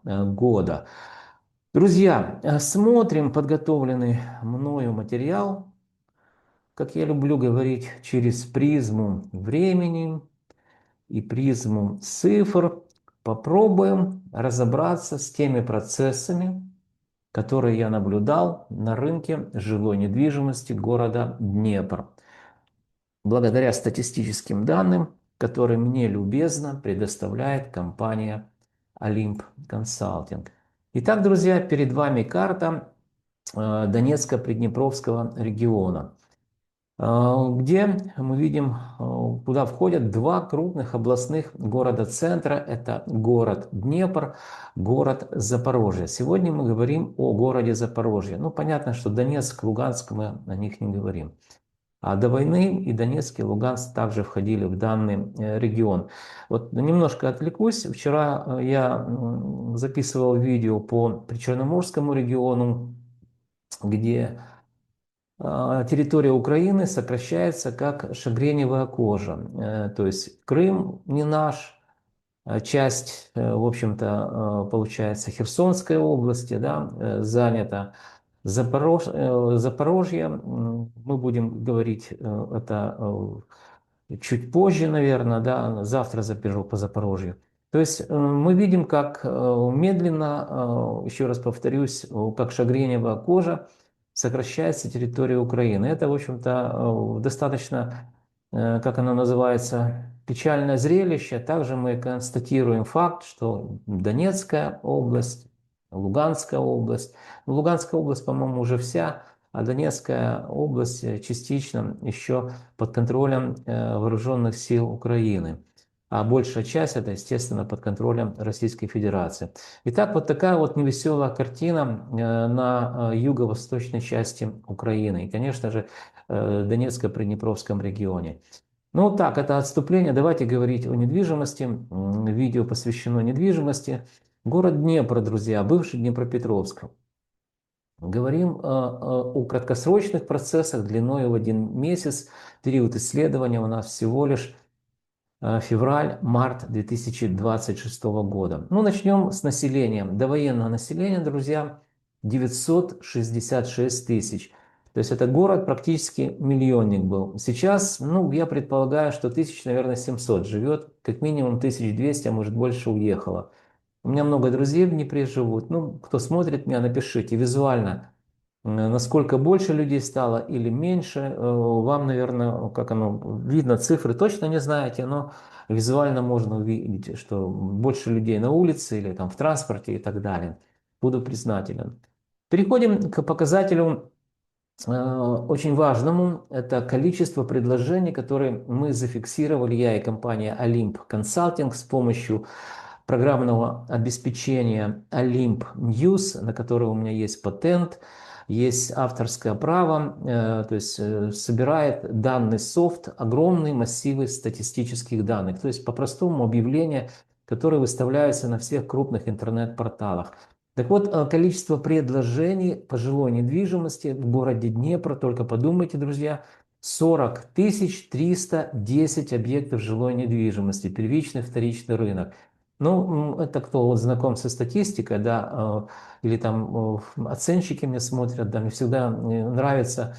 года. Друзья, смотрим подготовленный мною материал, как я люблю говорить, через призму времени и призму цифр. Попробуем разобраться с теми процессами, которые я наблюдал на рынке жилой недвижимости города Днепр. Благодаря статистическим данным, которые мне любезно предоставляет компания Олимп Консалтинг. Итак, друзья, перед вами карта Донецко-Приднепровского региона, где мы видим, куда входят два крупных областных города-центра. Это город Днепр, город Запорожье. Сегодня мы говорим о городе Запорожье. Ну, понятно, что Донецк, Луганск, мы о них не говорим. А до войны и Донецк, и Луганск также входили в данный регион. Вот немножко отвлекусь. Вчера я записывал видео по Причерноморскому региону, где территория Украины сокращается как шагреневая кожа. То есть Крым не наш, часть, в общем-то, получается, Херсонской области, да, занята. Запорожье, мы будем говорить это чуть позже, наверное, да, завтра запишу по Запорожью. То есть мы видим, как медленно, еще раз повторюсь, как шагреневая кожа сокращается территория Украины. Это, в общем-то, достаточно, как оно называется, печальное зрелище. Также мы констатируем факт, что Донецкая область, Луганская область, Луганская область, по-моему, уже вся, а Донецкая область частично еще под контролем вооруженных сил Украины. А большая часть это, естественно, под контролем Российской Федерации. Итак, вот такая вот невеселая картина на юго-восточной части Украины. И, конечно же, Донецко-Приднепровском регионе. Ну так, это отступление. Давайте говорить о недвижимости. Видео посвящено недвижимости. Город Днепр, друзья, бывший Днепропетровск. Говорим о краткосрочных процессах длиной в 1 месяц. Период исследования у нас всего лишь февраль-март 2026 года. Ну, начнем с населения. Довоенное население, друзья, 966 тысяч. То есть это город практически миллионник был. Сейчас, ну, я предполагаю, что тысяч, наверное, 700 живет. Как минимум 1200, а может больше уехало. У меня много друзей в Днепре живут. Ну, кто смотрит меня, напишите визуально, насколько больше людей стало или меньше. Вам, наверное, как оно видно, цифры точно не знаете, но визуально можно увидеть, что больше людей на улице или там в транспорте и так далее. Буду признателен. Переходим к показателю очень важному. Это количество предложений, которые мы зафиксировали, я и компания Olymp Consulting, с помощью программного обеспечения Olymp News, на которое у меня есть патент, есть авторское право, то есть собирает данный софт огромные массивы статистических данных, то есть по-простому объявления, которые выставляются на всех крупных интернет-порталах. Так вот, количество предложений по жилой недвижимости в городе Днепр, только подумайте, друзья, 40 310 объектов жилой недвижимости, первичный, вторичный рынок. Ну, это кто вот знаком со статистикой, да, или там оценщики мне смотрят, да, мне всегда нравится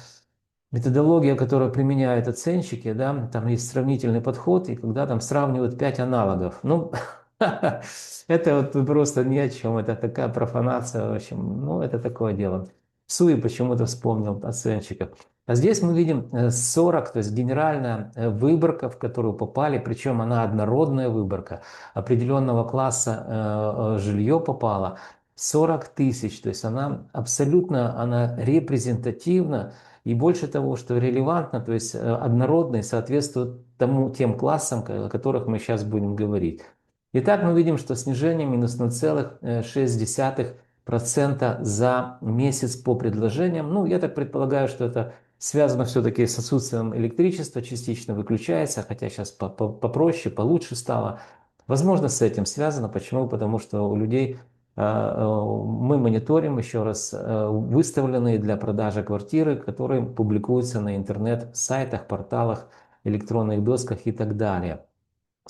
методология, которую применяют оценщики, да, там есть сравнительный подход, и когда там сравнивают 5 аналогов. Ну, это вот просто ни о чем, это такая профанация, в общем, ну, это такое дело. Суи почему-то вспомнил оценщиков. А здесь мы видим 40, то есть генеральная выборка, в которую попали, причем она однородная выборка, определенного класса жилье попало, 40 тысяч, то есть она абсолютно, она репрезентативна, и больше того, что релевантно, то есть однородный, соответствует тем классам, о которых мы сейчас будем говорить. Итак, мы видим, что снижение минус 0,6% за месяц по предложениям. Ну, я так предполагаю, что это связано все-таки с отсутствием электричества, частично выключается, хотя сейчас попроще, получше стало. Возможно, с этим связано. Почему? Потому что у людей мы мониторим еще раз выставленные для продажи квартиры, которые публикуются на интернет-сайтах, порталах, электронных досках и так далее.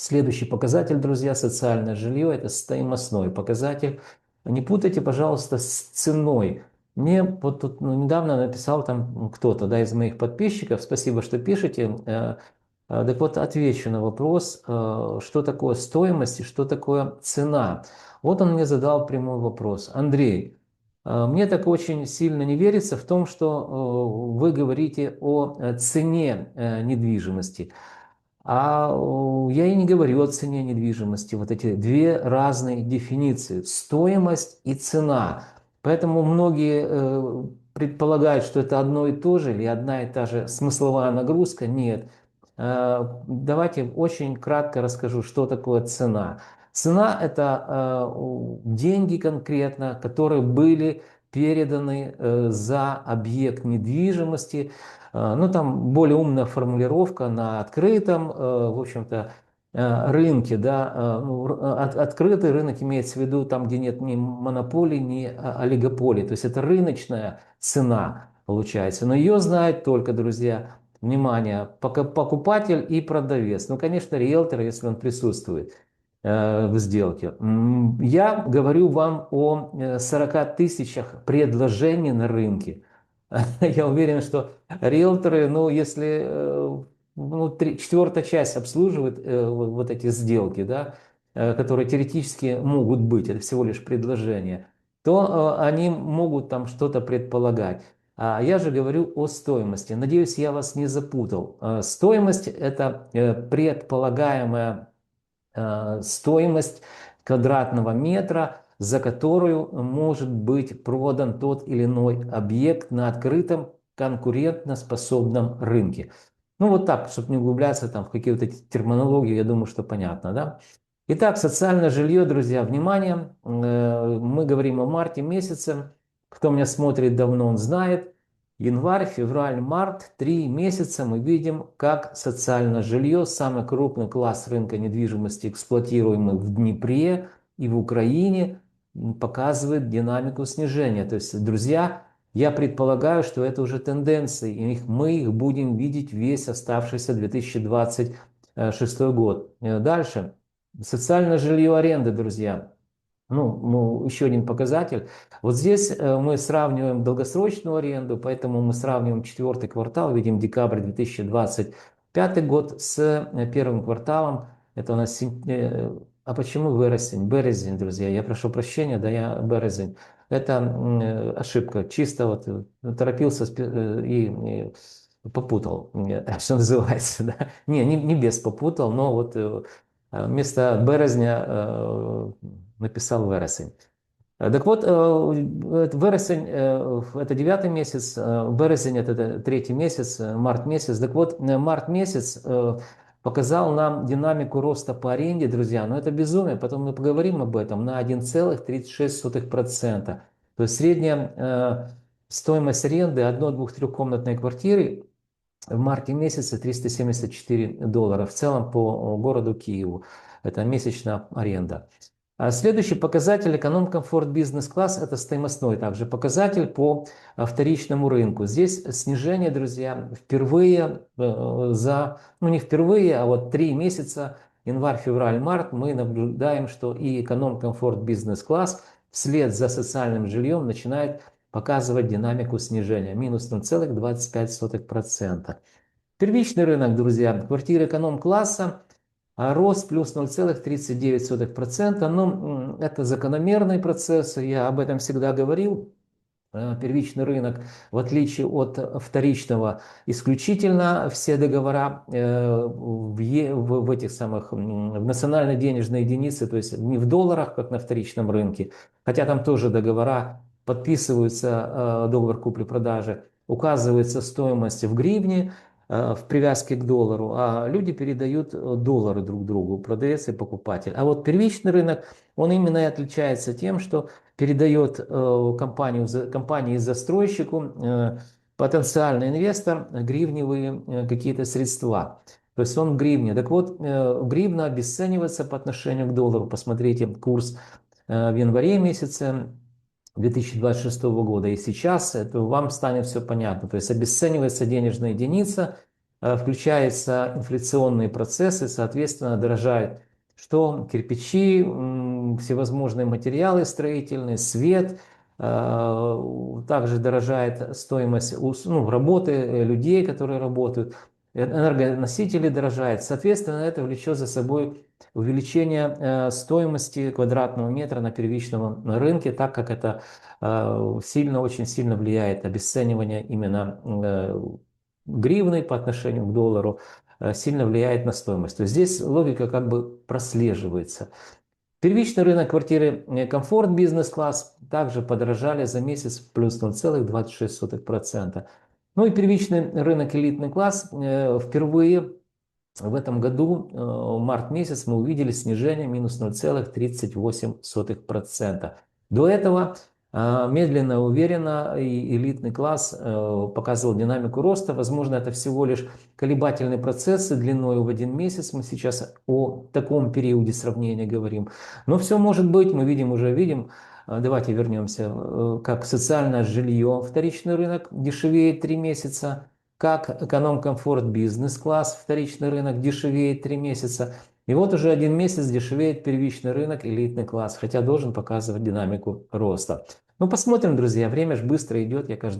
Следующий показатель, друзья, социальное жилье, это стоимостной показатель. Не путайте, пожалуйста, с ценой. Мне вот тут недавно написал там кто-то, да, из моих подписчиков, спасибо, что пишете. Так вот, отвечу на вопрос, что такое стоимость и что такое цена. Вот он мне задал прямой вопрос. Андрей, мне так очень сильно не верится в том, что вы говорите о цене недвижимости. Я и не говорю о цене недвижимости. Вот эти две разные дефиниции. Стоимость и цена. Поэтому многие предполагают, что это одно и то же или одна и та же смысловая нагрузка. Нет. Давайте очень кратко расскажу, что такое цена. Цена – это деньги конкретно, которые были переданы за объект недвижимости. Ну, там более умная формулировка на открытом, в общем-то, рынке, да, открытый рынок имеется в виду там, где нет ни монополий, ни олигополий, то есть это рыночная цена получается, но ее знают только, друзья, внимание, покупатель и продавец, ну, конечно, риэлтор, если он присутствует в сделке. Я говорю вам о 40 тысячах предложений на рынке. Я уверен, что риэлторы, ну, если ну, четвертая часть обслуживает вот эти сделки, да, которые теоретически могут быть, это всего лишь предложение, то они могут там что-то предполагать. А я же говорю о стоимости. Надеюсь, я вас не запутал. Стоимость – это предполагаемая стоимость квадратного метра, за которую может быть продан тот или иной объект на открытом конкурентоспособном рынке. Ну вот так, чтобы не углубляться там в какие-то терминологии, я думаю, что понятно, да? Итак, социальное жилье, друзья, внимание, мы говорим о марте месяце. Кто меня смотрит давно, он знает. Январь, февраль, март, 3 месяца мы видим, как социальное жилье, самый крупный класс рынка недвижимости, эксплуатируемый в Днепре и в Украине, показывает динамику снижения. То есть, друзья, я предполагаю, что это уже тенденции, и мы их будем видеть весь оставшийся 2026 год. Дальше. Социальное жилье аренды, друзья. Ну, еще один показатель. Вот здесь мы сравниваем долгосрочную аренду, поэтому мы сравниваем четвертый квартал, видим декабрь 2025 год с первым кварталом. Это у нас... А почему вересень? Березень, друзья. Я прошу прощения, да, я березень. Это ошибка. Чисто вот торопился и попутал, что называется. Да? Не без попутал, но вот вместо березня написал вересень. Так вот, вересень – это 9 месяц, березень – это 3 месяц, март месяц. Так вот, март месяц показал нам динамику роста по аренде, друзья, но это безумие, потом мы поговорим об этом, на 1,36%. То есть средняя стоимость аренды одной, двух, трехкомнатной квартиры в марте месяце $374 в целом по городу Киеву. Это месячная аренда. Следующий показатель эконом-комфорт бизнес-класс – это стоимостной также показатель по вторичному рынку. Здесь снижение, друзья, впервые ну не впервые, а вот 3 месяца, январь, февраль, март, мы наблюдаем, что и эконом-комфорт бизнес-класс вслед за социальным жильем начинает показывать динамику снижения, минус 0,25%. Первичный рынок, друзья, квартиры эконом-класса, рост плюс 0,39%. Но это закономерный процесс, я об этом всегда говорил. Первичный рынок, в отличие от вторичного, исключительно все договора в этих самых, в национальной денежной единице, то есть не в долларах, как на вторичном рынке, хотя там тоже договора подписываются, договор купли-продажи, указывается стоимость в гривне, в привязке к доллару, а люди передают доллары друг другу, продавец и покупатель. А вот первичный рынок, он именно и отличается тем, что передает компании-застройщику потенциальный инвестор гривневые какие-то средства. То есть он в гривне. Так вот, гривна обесценивается по отношению к доллару. Посмотрите курс в январе месяце 2026 года. И сейчас это вам станет все понятно. То есть обесценивается денежная единица, включаются инфляционные процессы, соответственно, дорожает что кирпичи, всевозможные материалы строительные, свет, также дорожает стоимость работы людей, которые работают, энергоносители дорожают. Соответственно, это влечет за собой увеличение стоимости квадратного метра на первичном рынке, так как это очень сильно влияет обесценивание именно гривны по отношению к доллару, сильно влияет на стоимость. То есть здесь логика как бы прослеживается. Первичный рынок квартиры комфорт бизнес-класс также подорожали за месяц плюс 0,26%. Ну и первичный рынок элитный класс впервые в этом году, март месяц, мы увидели снижение минус 0,38%. До этого медленно, уверенно и элитный класс показывал динамику роста. Возможно, это всего лишь колебательные процессы длиной в один месяц. Мы сейчас о таком периоде сравнения говорим. Но все может быть, мы видим. Давайте вернемся. Как социальное жилье, вторичный рынок дешевеет 3 месяца. Как эконом-комфорт бизнес-класс, вторичный рынок дешевеет 3 месяца. И вот уже 1 месяц дешевеет первичный рынок, элитный класс, хотя должен показывать динамику роста. Ну, посмотрим, друзья, время же быстро идет, я каждый